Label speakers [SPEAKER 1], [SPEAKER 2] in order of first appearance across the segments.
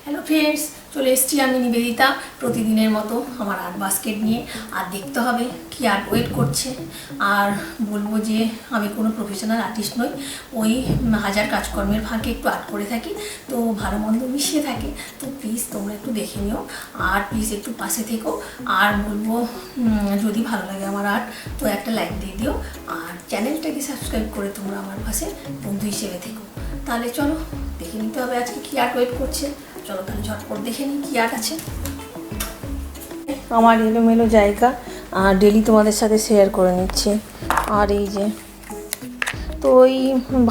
[SPEAKER 1] Hello friends, চলে এসেছি আমি নিবেদিতা প্রতিদিনের মতো আমার আর্ট বাস্কেট নিয়ে। আর দেখতে হবে কি আর্ট ওয়েট করছে। আর বলবো যে আমি কোনো প্রফেশনাল আর্টিস্ট নই, ওই হাজার কাজকর্মের ফাঁকে একটু আর্ট করে থাকি, তো ভালো মন্দ মিশিয়ে থাকে। তো প্লিজ তোমরা একটু দেখে নিও আর প্লিজ একটু পাশে থেকো। আর বলবো যদি ভালো লাগে আমার আর্ট তো একটা লাইক দিয়ে দিও, আর চ্যানেলটাকে সাবস্ক্রাইব করে তোমরা আমার পাশে বন্ধু হিসেবে থেকো। তাহলে চলো দেখে নিতে হবে আজকে কি আর্ট ওয়েট করছে। চলো তাহলে ঝটপট দেখে নিই কী আর্ট আছে। আমার এলোমেলো জায়গা ডেলি তোমাদের সাথে শেয়ার করে নিচ্ছি। আর এই যে, তো ওই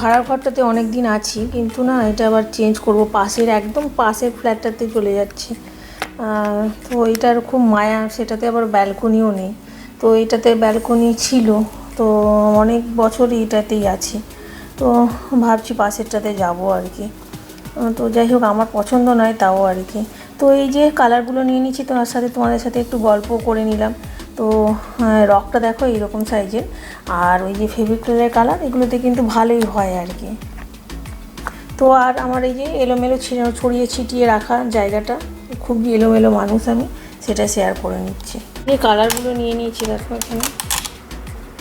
[SPEAKER 1] ভাড়ার ঘরটাতে অনেক দিন আছি, কিন্তু না এটা আবার চেঞ্জ করব, পাশের একদম পাশের ফ্ল্যাটটাতে চলে যাচ্ছি। তো এইটার খুব মায়া, সেটাতে আবার ব্যালকনিও নেই। তো এটাতে ব্যালকনি ছিল, তো অনেক বছরই এটাতেই আছি। তো ভাবছি পাশেরটাতে যাব আর কি। তো যাই হোক, আমার পছন্দ নয় তাও আর কি। তো এই যে কালারগুলো নিয়ে নিচ্ছি, তোমাদের সাথে একটু গল্প করে নিলাম। তো রকটা দেখো এইরকম সাইজের, আর ওই যে ফেব্রিক্রিলের কালার, এগুলোতে কিন্তু ভালোই হয় আর কি। তো আর আমার এই যে এলোমেলো ছড়িয়ে ছিটিয়ে রাখা জায়গাটা, খুবই এলোমেলো মানুষ আমি, সেটা শেয়ার করে নিচ্ছি। এই কালারগুলো নিয়ে নিয়েছি দেখো এখানে,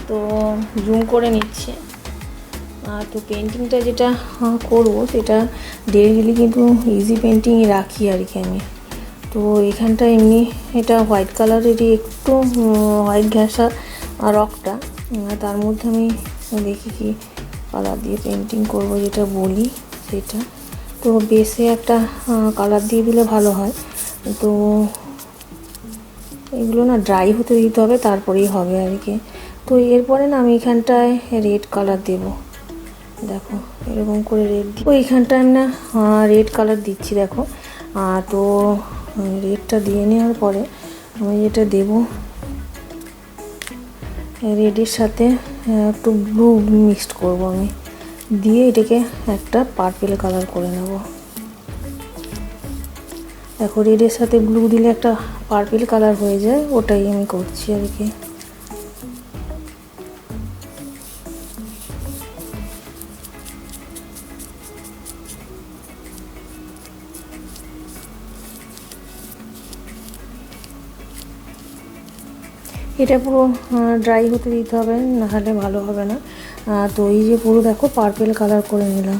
[SPEAKER 1] তো জুম করে নিচ্ছি। তো পেন্টিংটা যেটা করব সেটা ডেইলি কিন্তু ইজি পেন্টিংই রাখি আর কি আমি। তো এখানটা এমনি এটা হোয়াইট কালারেরই, একটু হোয়াইট ঘেঁষা রকটা, তার মধ্যে আমি দেখি কি কালার দিয়ে পেন্টিং করব যেটা বলি সেটা। তো বেসে একটা কালার দিয়ে দিলে ভালো হয়। তো এগুলো না ড্রাই হতে দিতে হবে, তারপরেই হবে আর কি। তো এরপরে না আমি এখানটায় রেড কালার দেবো, দেখো এরকম করে রেড দিই। ওইখানটা আমি না রেড কালার দিচ্ছি দেখো। তো রেডটা দিয়ে নেওয়ার পরে আমি যেটা দেব, রেডের সাথে একটু ব্লু মিক্সড করব আমি, দিয়ে এটাকে একটা পার্পেল কালার করে নেব। দেখো রেডের সাথে ব্লু দিলে একটা পার্পেল কালার হয়ে যায়, ওটাই আমি করছি আর কি। এটা পুরো ড্রাই হতে দিতে হবে, নাহলে ভালো হবে না। তো এই যে পুরো দেখো পার্পেল কালার করে নিলাম,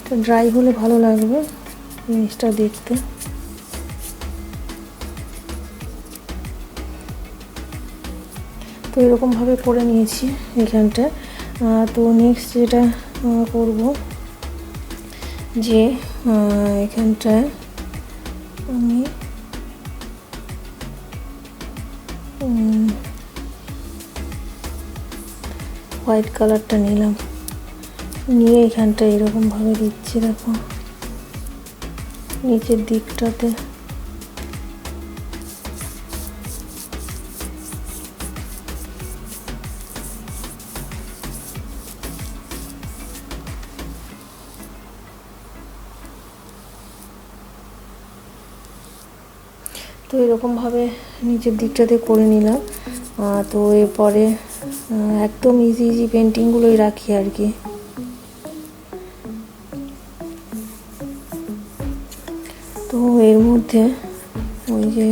[SPEAKER 1] তো ড্রাই হলে ভালো লাগবে জিনিসটা দেখতে। তো এরকমভাবে করে নিয়েছি এখানটা। তো নেক্সট যেটা করব, যে এখানটায় আমি হোয়াইট কালারটা নিলাম, নিয়ে এখানটা এরকমভাবে দিচ্ছি দেখো নিচের দিকটাতে। তো এরকমভাবে নিচের দিকটাতে করে নিলাম। তো এরপরে একদম ইজি ইজি পেন্টিংগুলোই রাখি আর কি। তো এর মধ্যে ওই যে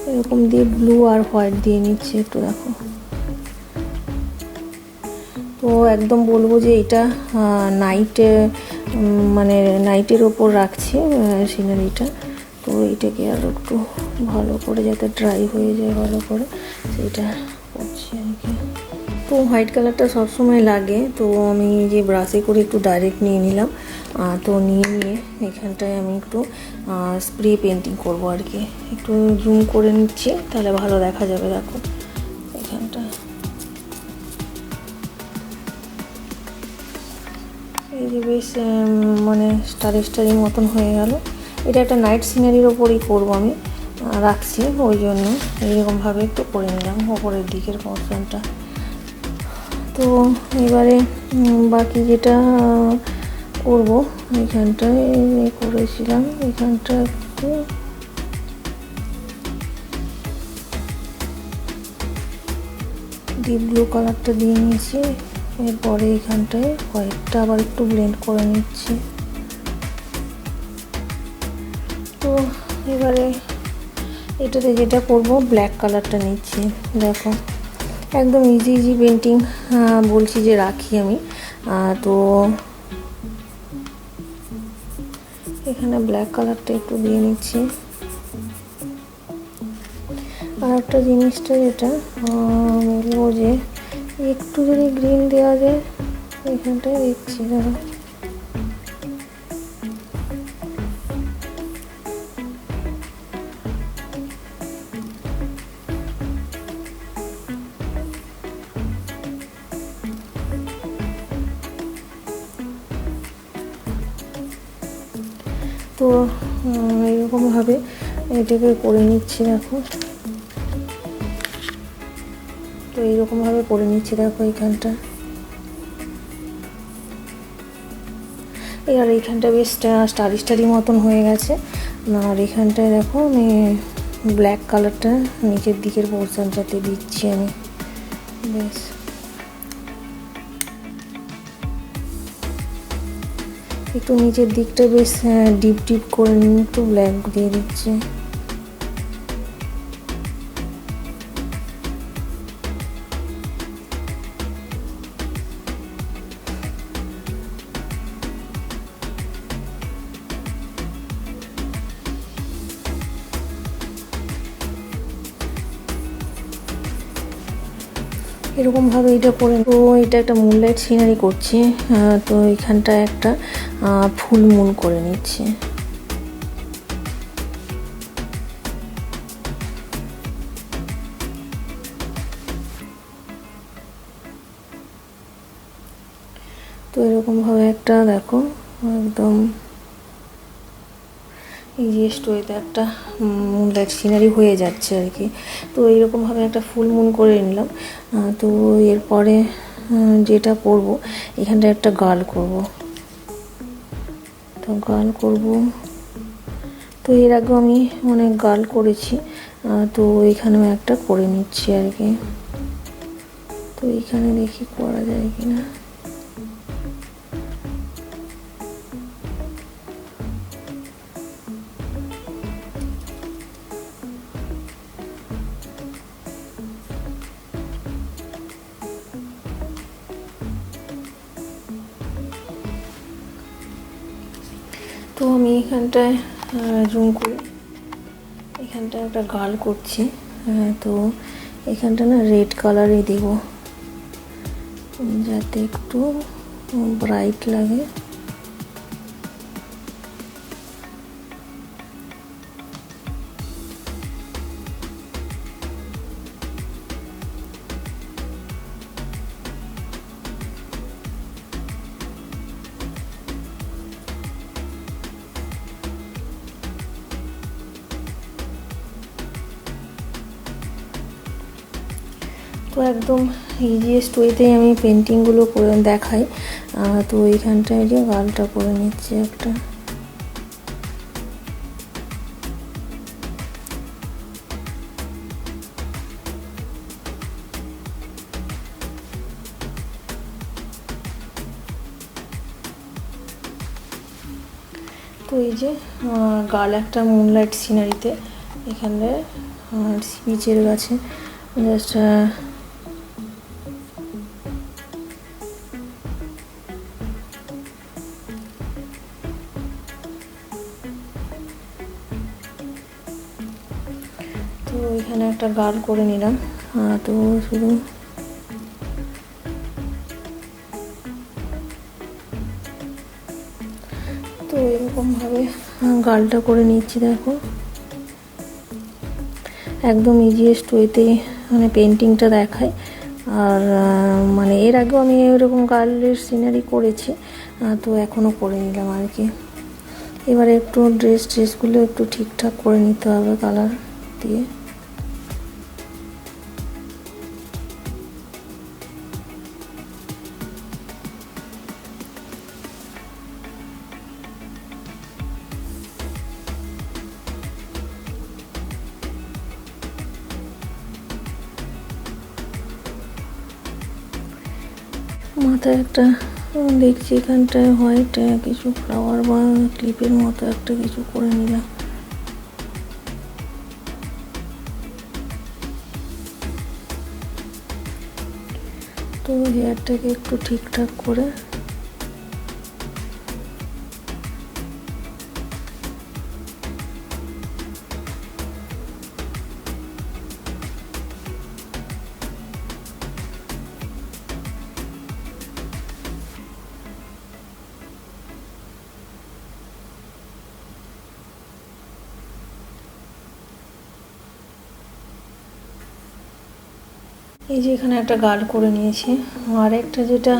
[SPEAKER 1] এরকম দিয়ে ব্লু আর হোয়াইট দিয়ে নিচ্ছি একটু দেখো। তো একদম বলবো যে এটা নাইটে, মানে নাইটের ওপর রাখছি সিনারিটা। তো এইটাকে আর একটু ভালো করে যাতে ড্রাই হয়ে যায় ভালো করে, সেটা করছি আর কি। তো হোয়াইট কালারটা সবসময় লাগে, তো আমি যে ব্রাশে করে একটু ডাইরেক্ট নিয়ে নিলাম। তো নিয়ে এখানটায় আমি একটু স্প্রে পেন্টিং করব আর কি। একটু জুম করে নিচ্ছি, তাহলে ভালো দেখা যাবে দেখো এখানটা। এই যে বেশ মানে স্টারি মতন হয়ে গেল। এটা একটা নাইট সিনারির ওপরেই করবো আমি, রাখছি ওই জন্য এইরকমভাবে একটু করে নিলাম ওপরের দিকের পোর্শনটা। তো এবারে বাকি যেটা করব, এখানটায় করেছিলাম, এখানটা একটু ডিপ ব্লু কালারটা দিয়ে নিয়েছি। এরপরে এখানটায় হোয়াইটটা আবার একটু ব্লেন্ড করে নিচ্ছি। তো এবারে এটাতে যেটা করব, ব্ল্যাক কালারটা নিচ্ছি। দেখো একদম ইজি ইজি পেন্টিং বলছি যে রাখি আমি। তো এখানে ব্ল্যাক কালারটা একটু দিয়ে নিচ্ছি। আর একটা জিনিসটা যেটা বলবো যে একটু যদি গ্রিন দেওয়া যায়, এখানটায় দিচ্ছি। দেখো তো এরকমভাবে এটাকে করে নিচ্ছি। দেখো তো এইরকমভাবে করে নিচ্ছি। দেখো এইখানটা, আর এইখানটা বেশ স্টারি স্টারি মতন হয়ে গেছে। আর এখানটায় দেখো আমি ব্ল্যাক কালারটা নিচের দিকের পোর্শনটাতে দিচ্ছি আমি। বেশ একটু নিচের দিকটা বেশ ডিপ ডিপ করে নিয়ে একটু ব্ল্যাক দিয়ে দিচ্ছি। এরকমভাবে এটা করে, তো এটা একটা মুনলাইট সিনারি করছি। তো এখানটায় একটা ফুল মুন করে নিচ্ছি। তো এরকমভাবে একটা দেখো একদম ইজিয়েস্ট ওয়েতে একটা মুনলাইট সিনারি হয়ে যাচ্ছে আর কি। তো এইরকমভাবে একটা ফুল মুন করে নিলাম। তো এরপরে যেটা করব, এখানটা একটা গার্ল করব। তো গার্ল করব, তো এর আগে আমি অনেক গার্ল করেছি। তো এখানেও একটা করে নিচ্ছি আর কি। তো এখানে দেখি করা যায় কিনা। তো আমি এখানটায় জুম করে এখানটায় একটা গার্ল করছি। তো এখানটা না রেড কালারই দেব, যাতে একটু ব্রাইট লাগে। তো একদম ইজিয়েস্ট ওয়েতেই আমি পেন্টিংগুলো করে দেখাই। তো এইখানটায় যে গালটা করে নিচ্ছি একটা। তো এই যে গাল একটা মুনলাইট সিনারিতে এখানে সি বিচের কাছে জাস্ট তো এখানে একটা গার্ল করে নিলাম। তো শুধু তো এরকমভাবে গার্লটা করে নিচ্ছি। দেখো একদম ইজিয়েস্ট ওয়েতে মানে পেন্টিংটা দেখায়। আর মানে এর আগেও আমি এরকম গার্লের সিনারি করেছি, তো এখনও করে নিলাম আর কি। এবারে একটু ড্রেসগুলো একটু ঠিকঠাক করে নিতে হবে কালার দিয়ে। মাথায় একটা দেখছি এখানটায় হোয়াইট কিছু ফ্লাওয়ার বা ক্লিপের মতো একটা কিছু করে নিলাম। তো হেয়ারটাকে একটু ঠিকঠাক করে এই যে এখানে একটা গার্ল করে নিয়েছি। আর একটা যেটা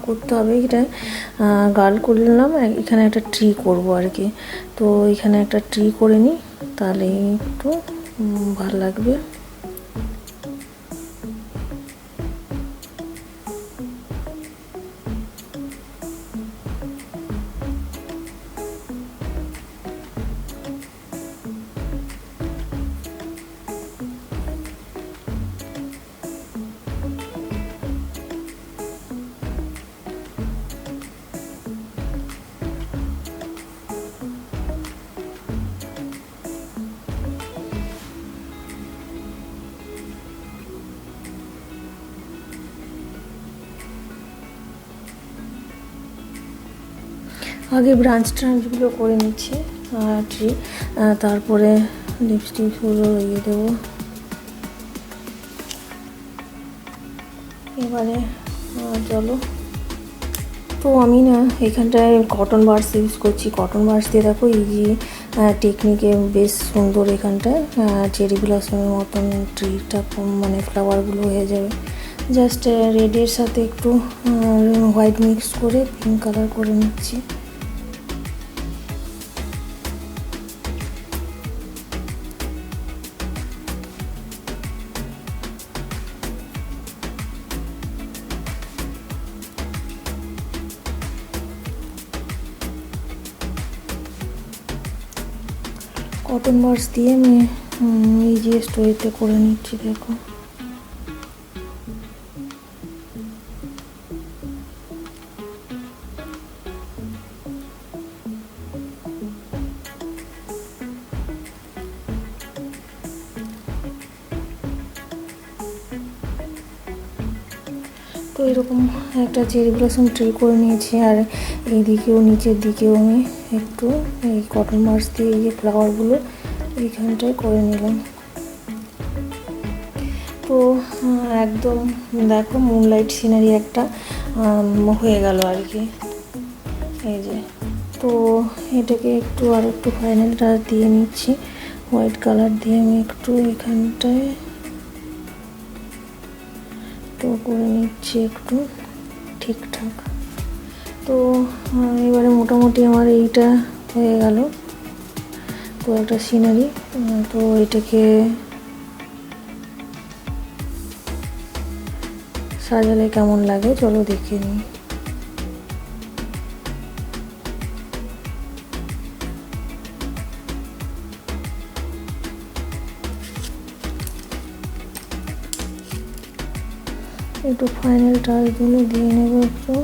[SPEAKER 1] করতে হবে, এটা গার্ল করলাম, এখানে একটা ট্রি করব আর কি। তো এখানে একটা ট্রি করে নিই, তাহলে একটু ভালো লাগবে। আগে ব্রাঞ্চগুলো করে নিচ্ছি ট্রি, তারপরে লিপস্টিকগুলো লাগিয়ে দেবো। এবারে চলো। তো আমি না এখানটায় কটন বাডস ইউজ করছি। কটন বাডস দিয়ে দেখো এই যে টেকনিকে বেশ সুন্দর এখানটায় চেরি ব্লসমের মতন ট্রিটা মানে ফ্লাওয়ারগুলো হয়ে যাবে। জাস্ট রেডের সাথে একটু হোয়াইট মিক্স করে পিঙ্ক কালার করে নিচ্ছি। কটন বাডস দিয়ে আমি এই যে স্টোরিতে করে নিচ্ছি দেখো। তো এরকম একটা চেরি ব্লসম ট্রি করে নিয়েছি। আর এই দিকেও নিচের দিকেও আমি একটু এই কটন বাডস দিয়ে এই যে ফ্লাওয়ারগুলো এইখানটায় করে নিলাম। তো একদম দেখো মুনলাইট সিনারি একটা হয়ে গেল আর কি। এই যে তো এটাকে একটু আর একটু ফাইনাল টাচ দিয়ে নিচ্ছি। হোয়াইট কালার দিয়ে আমি একটু এখানটায় তো করে নিচ্ছি একটু ঠিকঠাক। তো এবারে মোটামুটি আমার এইটা হয়ে গেল। তো একটা সিনারি, তো এটাকে সাজালে কেমন লাগে চলো দেখে নিই। একটু ফাইনাল টাচগুলো দিয়ে নেব একটু।